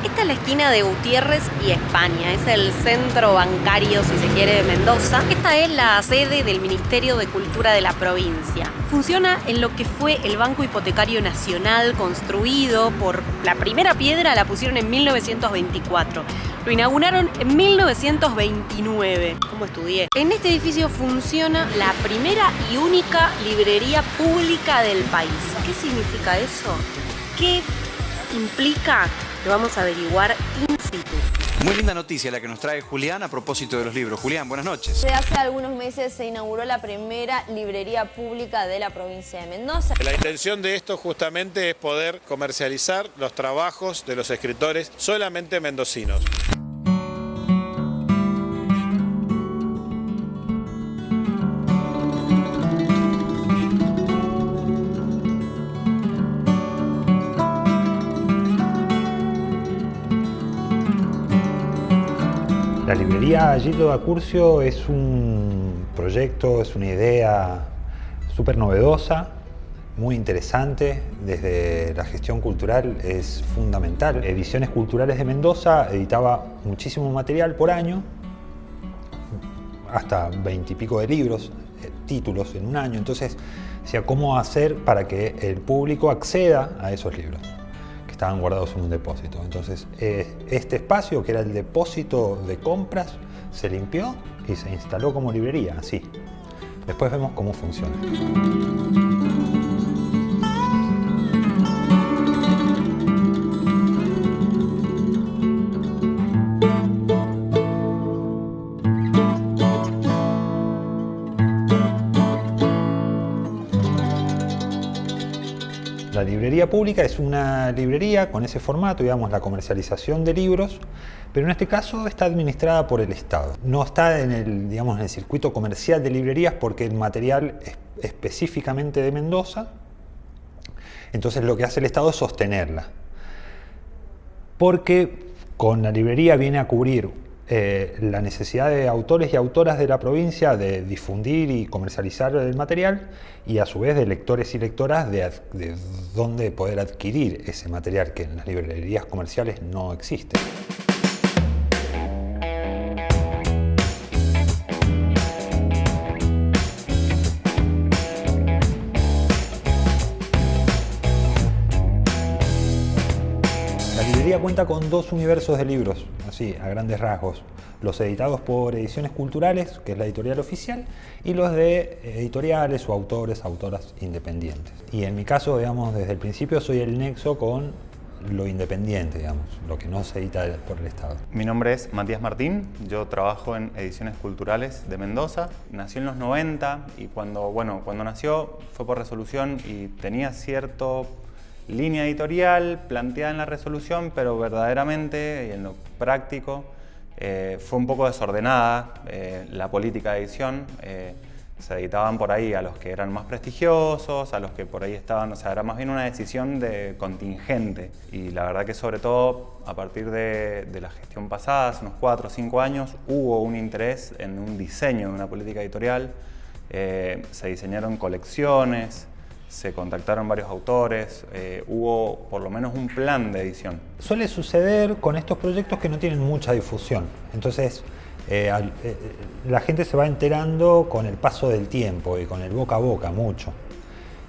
Esta es la esquina de Gutiérrez y España, es el centro bancario, si se quiere, de Mendoza. Esta es la sede del Ministerio de Cultura de la provincia. Funciona en lo que fue el Banco Hipotecario Nacional, construido por la primera piedra, la pusieron en 1924. Lo inauguraron en 1929. ¿Cómo estudié? En este edificio funciona la primera y única librería pública del país. ¿Qué significa eso? ¿Qué implica? Lo vamos a averiguar in situ. Muy linda noticia la que nos trae Julián a propósito de los libros. Julián, buenas noches. Desde hace algunos meses se inauguró la primera librería pública de la provincia de Mendoza. La intención de esto justamente es poder comercializar los trabajos de los escritores solamente mendocinos. La librería Gildo da Curcio es un proyecto, es una idea súper novedosa, muy interesante. Desde la gestión cultural es fundamental. Ediciones Culturales de Mendoza editaba muchísimo material por año, hasta 20 y pico de libros, títulos en un año. Entonces, decía, ¿cómo hacer para que el público acceda a esos libros que estaban guardados en un depósito? Entonces, este espacio, que era el depósito de compras, se limpió y se instaló como librería, así. Después vemos cómo funciona. La librería pública es una librería con ese formato, digamos, la comercialización de libros, pero en este caso está administrada por el Estado. No está en el, digamos, en el circuito comercial de librerías porque el material es específicamente de Mendoza, entonces lo que hace el Estado es sostenerla. Porque con la librería viene a cubrir la necesidad de autores y autoras de la provincia de difundir y comercializar el material, y a su vez de lectores y lectoras de dónde poder adquirir ese material que en las librerías comerciales no existe. La librería cuenta con dos universos de libros, así, a grandes rasgos. Los editados por Ediciones Culturales, que es la editorial oficial, y los de editoriales o autores, autoras independientes. Y en mi caso, digamos, desde el principio soy el nexo con lo independiente, digamos, lo que no se edita por el Estado. Mi nombre es Matías Martín, yo trabajo en Ediciones Culturales de Mendoza. Nació en los 90 y cuando nació fue por resolución y tenía cierta línea editorial planteada en la resolución, pero verdaderamente y en lo práctico fue un poco desordenada la política de edición. Se editaban por ahí a los que eran más prestigiosos, a los que por ahí estaban, o sea, era más bien una decisión de contingente. Y la verdad que sobre todo a partir de la gestión pasada, hace unos 4 o 5 años, hubo un interés en un diseño de una política editorial. Se diseñaron colecciones, se contactaron varios autores, hubo por lo menos un plan de edición. Suele suceder con estos proyectos que no tienen mucha difusión, entonces la gente se va enterando con el paso del tiempo y con el boca a boca mucho.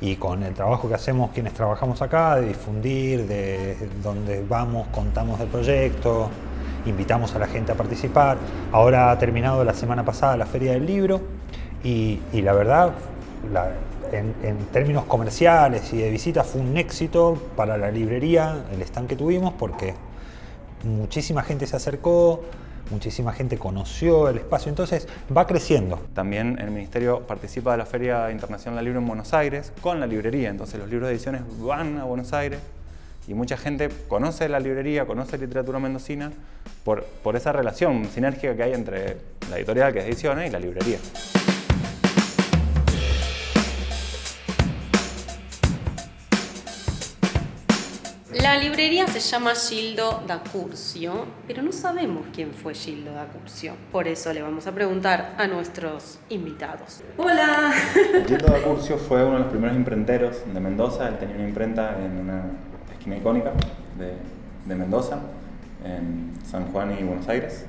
Y con el trabajo que hacemos quienes trabajamos acá, de difundir, de donde vamos, contamos del proyecto, invitamos a la gente a participar. Ahora ha terminado la semana pasada la Feria del Libro y la verdad, en términos comerciales y de visitas fue un éxito para la librería, el stand que tuvimos, porque muchísima gente se acercó, muchísima gente conoció el espacio, entonces va creciendo. También el Ministerio participa de la Feria Internacional del Libro en Buenos Aires con la librería, entonces los libros de ediciones van a Buenos Aires y mucha gente conoce la librería, conoce literatura mendocina por esa relación sinérgica que hay entre la editorial, que es Ediciones, y la librería. La librería se llama Gildo da Curcio, pero no sabemos quién fue Gildo da Curcio. Por eso le vamos a preguntar a nuestros invitados. ¡Hola! Gildo da Curcio fue uno de los primeros imprenteros de Mendoza. Él tenía una imprenta en una esquina icónica de Mendoza. en San Juan y Buenos Aires.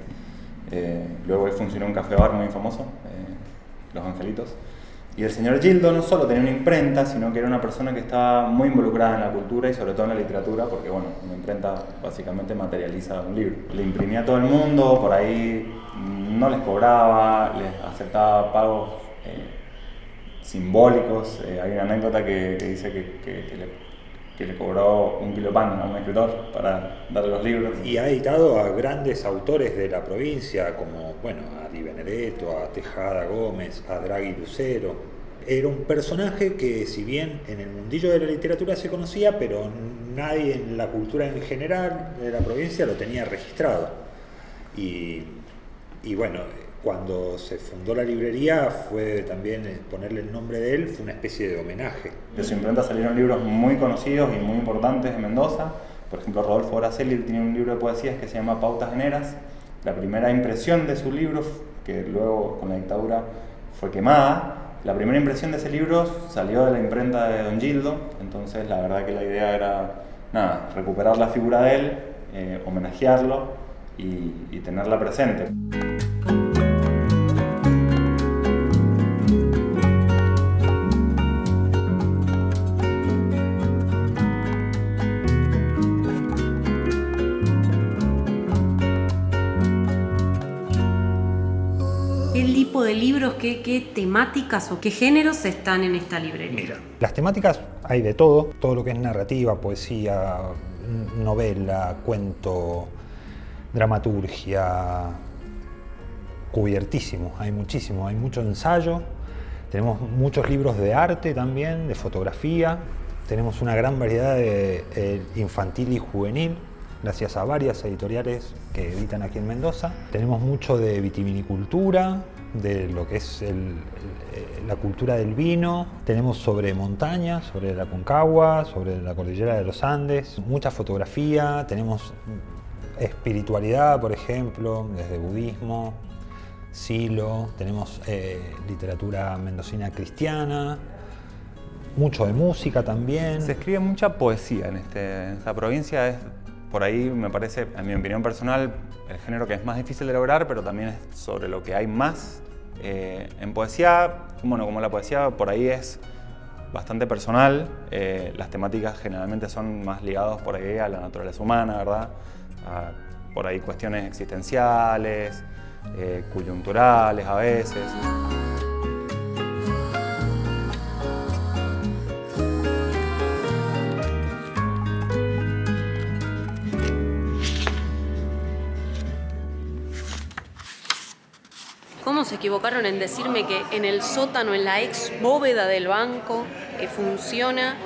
Luego ahí funcionó un café bar muy famoso, Los Angelitos. Y el señor Gildo no solo tenía una imprenta, sino que era una persona que estaba muy involucrada en la cultura y sobre todo en la literatura, porque bueno, una imprenta básicamente materializa un libro. Le imprimía a todo el mundo, por ahí no les cobraba, les aceptaba pagos simbólicos. Hay una anécdota que dice que le cobró un kilo de pan a un escritor para darle los libros. Y ha editado a grandes autores de la provincia, como bueno, a Di Benedetto, a Tejada Gómez, a Draghi Lucero. Era un personaje que, si bien en el mundillo de la literatura se conocía, pero nadie en la cultura en general de la provincia lo tenía registrado. Y bueno, cuando se fundó la librería fue también ponerle el nombre de él, fue una especie de homenaje. De su imprenta salieron libros muy conocidos y muy importantes de Mendoza. Por ejemplo, Rodolfo Bracelli tiene un libro de poesías que se llama Pautas Veneras. La primera impresión de su libro, que luego con la dictadura fue quemada, la primera impresión de ese libro salió de la imprenta de Don Gildo. Entonces la verdad que la idea era recuperar la figura de él, homenajearlo y tenerla presente. De libros, qué temáticas o qué géneros están en esta librería? Mira, las temáticas hay de todo lo que es narrativa, poesía, novela, cuento, dramaturgia, cubiertísimo, hay muchísimo, hay mucho ensayo, tenemos muchos libros de arte también, de fotografía, tenemos una gran variedad de infantil y juvenil, gracias a varias editoriales que editan aquí en Mendoza. Tenemos mucho de vitivinicultura, de lo que es la cultura del vino. Tenemos sobre montañas, sobre la Aconcagua, sobre la cordillera de los Andes, mucha fotografía. Tenemos espiritualidad, por ejemplo, desde budismo, silo. Tenemos literatura mendocina cristiana, mucho de música también. Se escribe mucha poesía en esta provincia. Por ahí me parece, en mi opinión personal, el género que es más difícil de lograr, pero también es sobre lo que hay más. En poesía, bueno, como la poesía por ahí es bastante personal, las temáticas generalmente son más ligadas por ahí a la naturaleza humana, ¿verdad? Por ahí cuestiones existenciales, coyunturales a veces. ¿Cómo se equivocaron en decirme que en el sótano, en la ex bóveda del banco, funciona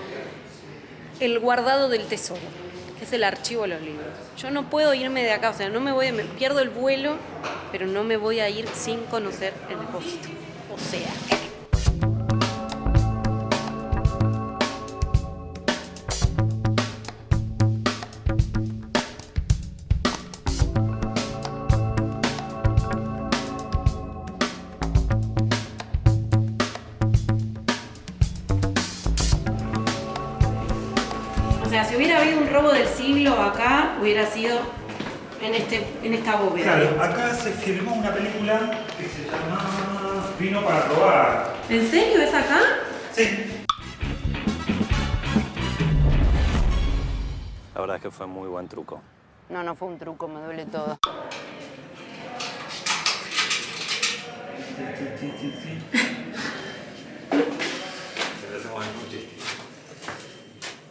el guardado del tesoro, que es el archivo de los libros? Yo no puedo irme de acá, o sea, me pierdo el vuelo, pero no me voy a ir sin conocer el depósito. O sea, si hubiera habido un robo del siglo acá, hubiera sido en esta bóveda. Claro, acá se filmó una película que se llama Vino para robar. ¿En serio? ¿Es acá? Sí. La verdad es que fue muy buen truco. No fue un truco, me duele todo.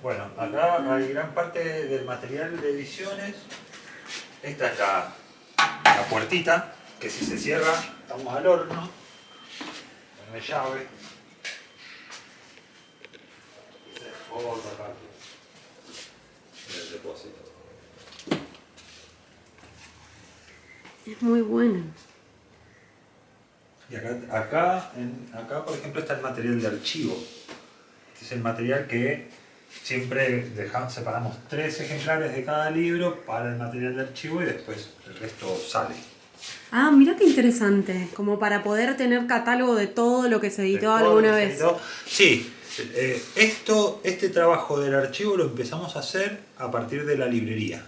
Bueno, acá hay gran parte del material de ediciones. Esta es la puertita, que si se cierra, estamos al horno. No hay llave. Otra parte del depósito. Es muy buena. Y acá, por ejemplo, está el material de archivo. Este es el material que siempre separamos 3 ejemplares de cada libro para el material de archivo y después el resto sale. Ah, mira qué interesante, como para poder tener catálogo de todo lo que se editó alguna vez. Sí, este trabajo del archivo lo empezamos a hacer a partir de la librería.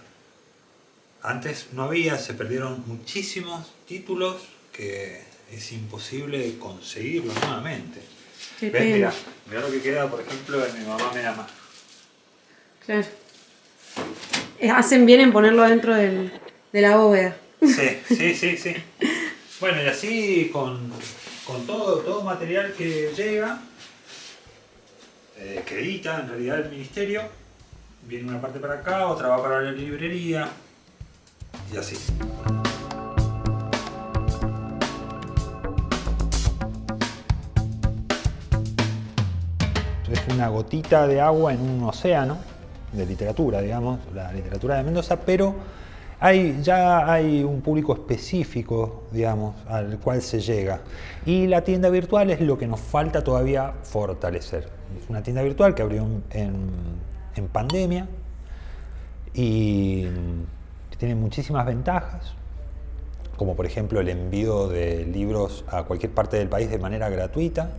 Antes no había, se perdieron muchísimos títulos que es imposible conseguirlo nuevamente. Qué ¿Ves? pena. Mirá lo que queda, por ejemplo, en Mi mamá me ama. Claro. Hacen bien en ponerlo dentro de la bóveda. Sí. Bueno, y así con todo material que llega, que edita en realidad el ministerio, viene una parte para acá, otra va para la librería, y así. Es una gotita de agua en un océano de literatura, digamos, la literatura de Mendoza, pero ya hay un público específico, digamos, al cual se llega. Y la tienda virtual es lo que nos falta todavía fortalecer. Es una tienda virtual que abrió en pandemia y tiene muchísimas ventajas, como por ejemplo el envío de libros a cualquier parte del país de manera gratuita.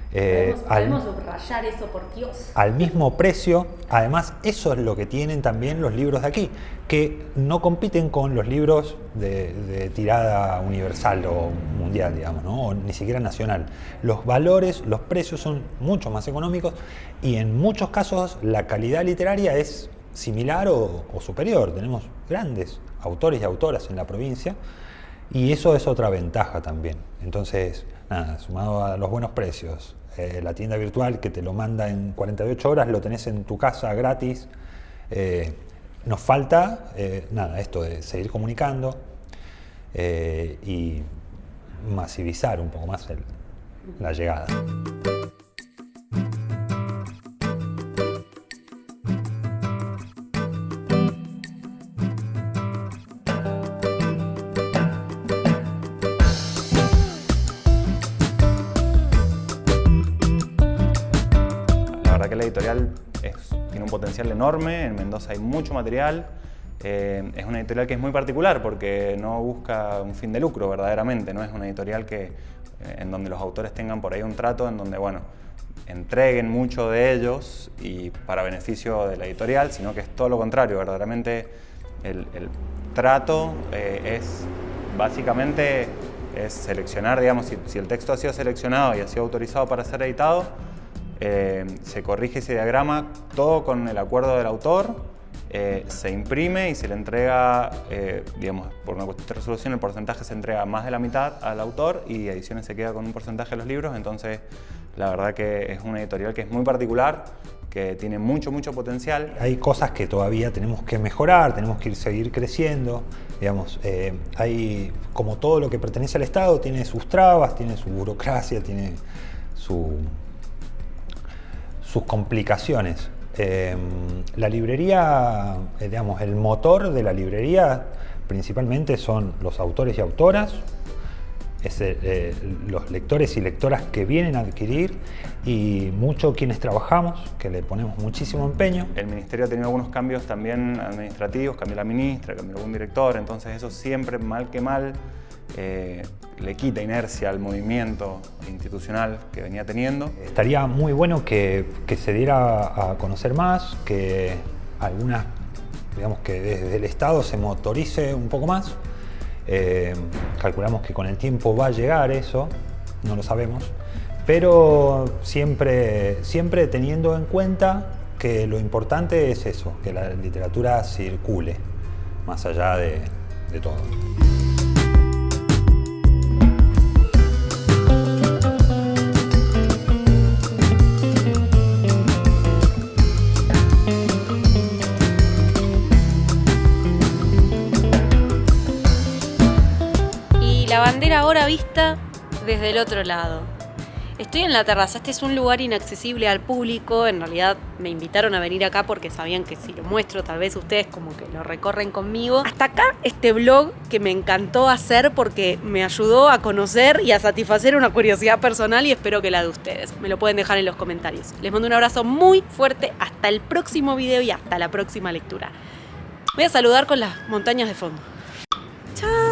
Podemos subrayar eso, por Dios. Al mismo precio. Además, eso es lo que tienen también los libros de aquí, que no compiten con los libros de tirada universal o mundial, digamos, ¿no? O ni siquiera nacional. Los valores, los precios son mucho más económicos y en muchos casos la calidad literaria es similar o superior. Tenemos grandes autores y autoras en la provincia y eso es otra ventaja también. Entonces, nada, sumado a los buenos precios, la tienda virtual que te lo manda en 48 horas, lo tenés en tu casa gratis. Nos falta, esto de seguir comunicando y masivizar un poco más la llegada. Que la editorial tiene un potencial enorme, en Mendoza hay mucho material, es una editorial que es muy particular porque no busca un fin de lucro verdaderamente, no es una editorial en donde los autores tengan por ahí un trato en donde, bueno, entreguen mucho de ellos y para beneficio de la editorial, sino que es todo lo contrario, verdaderamente el trato es básicamente seleccionar, digamos, si el texto ha sido seleccionado y ha sido autorizado para ser editado, se corrige ese diagrama, todo con el acuerdo del autor, se imprime y se le entrega, digamos, por una cuestión de resolución, el porcentaje se entrega más de la mitad al autor y Ediciones se queda con un porcentaje de los libros. Entonces, la verdad que es una editorial que es muy particular, que tiene mucho potencial. Hay cosas que todavía tenemos que mejorar, tenemos que seguir creciendo. Digamos, hay, como todo lo que pertenece al Estado, tiene sus trabas, tiene su burocracia, tiene sus complicaciones. La librería, digamos, el motor de la librería principalmente son los autores y autoras, los lectores y lectoras que vienen a adquirir y mucho quienes trabajamos, que le ponemos muchísimo empeño. El ministerio ha tenido algunos cambios también administrativos, cambió la ministra, cambió algún director, entonces eso siempre, mal que mal, le quita inercia al movimiento institucional que venía teniendo. Estaría muy bueno que se diera a conocer más, que algunas, digamos, que desde el Estado se motorice un poco más. Calculamos que con el tiempo va a llegar eso, no lo sabemos, pero siempre teniendo en cuenta que lo importante es eso, que la literatura circule, más allá de todo. La bandera ahora vista desde el otro lado. Estoy en la terraza, este es un lugar inaccesible al público, en realidad me invitaron a venir acá porque sabían que si lo muestro tal vez ustedes como que lo recorren conmigo. Hasta acá este vlog que me encantó hacer porque me ayudó a conocer y a satisfacer una curiosidad personal y espero que la de ustedes. Me lo pueden dejar en los comentarios. Les mando un abrazo muy fuerte, hasta el próximo video y hasta la próxima lectura. Voy a saludar con las montañas de fondo. ¡Chao!